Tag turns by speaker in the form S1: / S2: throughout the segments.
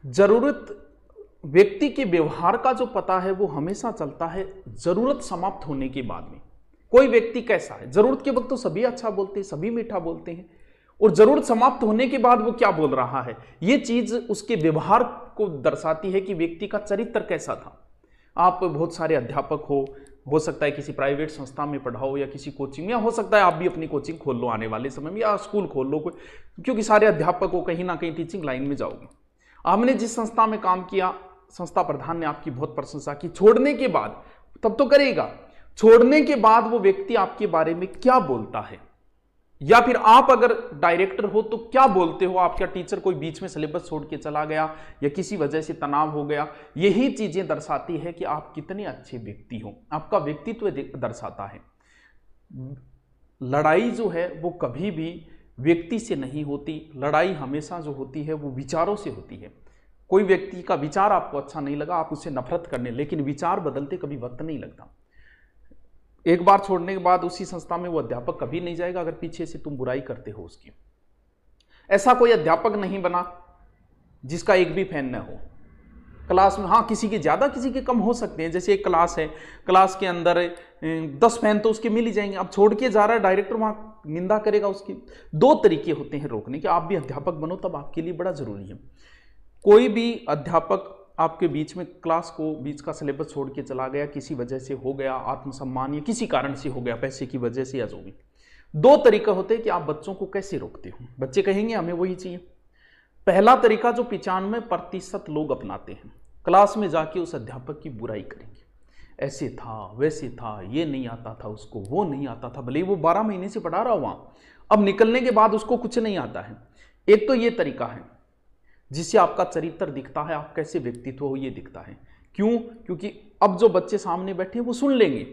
S1: जरूरत व्यक्ति के व्यवहार का जो पता है वो हमेशा चलता है जरूरत समाप्त होने के बाद में। कोई व्यक्ति कैसा है, जरूरत के वक्त तो सभी अच्छा बोलते हैं, सभी मीठा बोलते हैं, और जरूरत समाप्त होने के बाद वो क्या बोल रहा है, ये चीज उसके व्यवहार को दर्शाती है कि व्यक्ति का चरित्र कैसा था। आप बहुत सारे अध्यापक हो सकता है किसी प्राइवेट संस्था में पढ़ाओ या किसी कोचिंग, या हो सकता है आप भी अपनी कोचिंग खोल लो आने वाले समय में, या स्कूल खोल लो कोई, क्योंकि सारे अध्यापक हो कहीं ना कहीं टीचिंग लाइन में जाओगे। आपने जिस संस्था में काम किया, संस्था प्रधान ने आपकी बहुत प्रशंसा की, छोड़ने के बाद तब तो करेगा, छोड़ने के बाद वो व्यक्ति आपके बारे में क्या बोलता है, या फिर आप अगर डायरेक्टर हो तो क्या बोलते हो, आपका टीचर कोई बीच में सिलेबस छोड़ के चला गया या किसी वजह से तनाव हो गया, यही चीजें दर्शाती है कि आप कितने अच्छे व्यक्ति हो, आपका व्यक्तित्व दर्शाता है। लड़ाई जो है वो कभी भी व्यक्ति से नहीं होती, लड़ाई हमेशा जो होती है वो विचारों से होती है। कोई व्यक्ति का विचार आपको अच्छा नहीं लगा, आप उससे नफरत करने, लेकिन विचार बदलते कभी वक्त नहीं लगता। एक बार छोड़ने के बाद उसी संस्था में वो अध्यापक कभी नहीं जाएगा अगर पीछे से तुम बुराई करते हो उसकी। ऐसा कोई अध्यापक नहीं बना जिसका एक भी फैन न हो क्लास में। हाँ, किसी के ज्यादा किसी के कम हो सकते हैं, जैसे एक क्लास है, क्लास के अंदर 10 फैन तो उसके मिल ही जाएंगे। अब छोड़ के जा रहा है, डायरेक्टर वहां निंदा करेगा उसकी। 2 तरीके होते हैं रोकने के। आप भी अध्यापक बनो तब आपके लिए बड़ा जरूरी है। कोई भी अध्यापक आपके बीच में क्लास को, बीच का सिलेबस छोड़ के चला गया, किसी वजह से हो गया, आत्मसम्मान या किसी कारण से हो गया, पैसे की वजह से या जो भी, 2 तरीका होते हैं कि आप बच्चों को कैसे रोकते हो। बच्चे कहेंगे हमें वही चाहिए। पहला तरीका जो 95% लोग अपनाते हैं, क्लास में जाके उस अध्यापक की बुराई करेंगे, ऐसे था वैसे था, ये नहीं आता था उसको, वो नहीं आता था, भले ही वो 12 महीने से पढ़ा रहा हो वहां, अब निकलने के बाद उसको कुछ नहीं आता है। एक तो ये तरीका है जिससे आपका चरित्र दिखता है, आप कैसे व्यक्तित्व हो ये दिखता है। क्यों? क्योंकि अब जो बच्चे सामने बैठे हैं वो सुन लेंगे,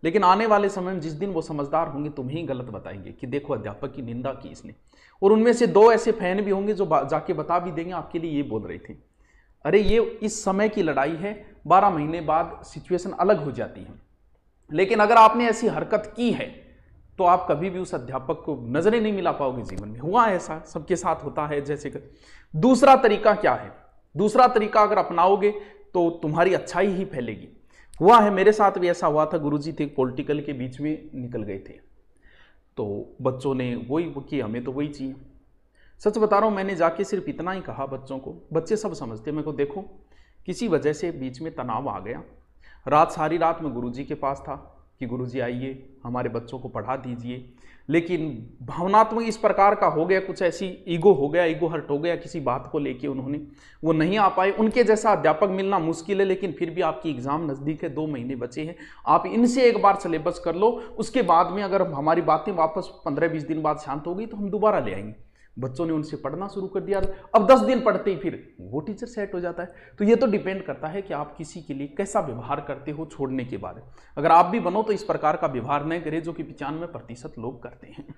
S1: लेकिन आने वाले समय में जिस दिन वो समझदार होंगे तुम्हें ही गलत बताएंगे कि देखो अध्यापक की निंदा की इसने। और उनमें से 2 ऐसे फैन भी होंगे जो जाके बता भी देंगे आपके लिए ये बोल रहे थे। अरे ये इस समय की लड़ाई है, 12 महीने बाद सिचुएशन अलग हो जाती है। लेकिन अगर आपने ऐसी हरकत की है तो आप कभी भी उस अध्यापक को नजरें नहीं मिला पाओगे जीवन में। हुआ ऐसा, सबके साथ होता है जैसे कर। दूसरा तरीका क्या है? दूसरा तरीका अगर अपनाओगे तो तुम्हारी अच्छाई ही फैलेगी। हुआ है, मेरे साथ भी ऐसा हुआ था। गुरुजी थे, पॉलिटिकल के बीच में निकल गए थे, तो बच्चों ने वही कि हमें तो वही चाहिए। सच बता रहा हूं, मैंने जाके सिर्फ इतना ही कहा बच्चों को, बच्चे सब समझते। मेरे को देखो किसी वजह से बीच में तनाव आ गया, सारी रात में गुरुजी के पास था कि गुरुजी आइए हमारे बच्चों को पढ़ा दीजिए, लेकिन भावनात्मक इस प्रकार का हो गया, कुछ ऐसी ईगो हो गया, ईगो हर्ट हो गया किसी बात को लेके, उन्होंने वो नहीं आ पाए। उनके जैसा अध्यापक मिलना मुश्किल है, लेकिन फिर भी आपकी एग्जाम नजदीक है, 2 महीने बचे हैं, आप इनसे एक बार सिलेबस कर लो, उसके बाद में अगर हमारी बातें वापस 15-20 दिन बाद शांत हो गई तो हम दोबारा ले आएंगे। बच्चों ने उनसे पढ़ना शुरू कर दिया। अब 10 दिन पढ़ते ही फिर वो टीचर सेट हो जाता है। तो ये तो डिपेंड करता है कि आप किसी के लिए कैसा व्यवहार करते हो छोड़ने के बाद। अगर आप भी बनो तो इस प्रकार का व्यवहार न करें जो कि 95% लोग करते हैं।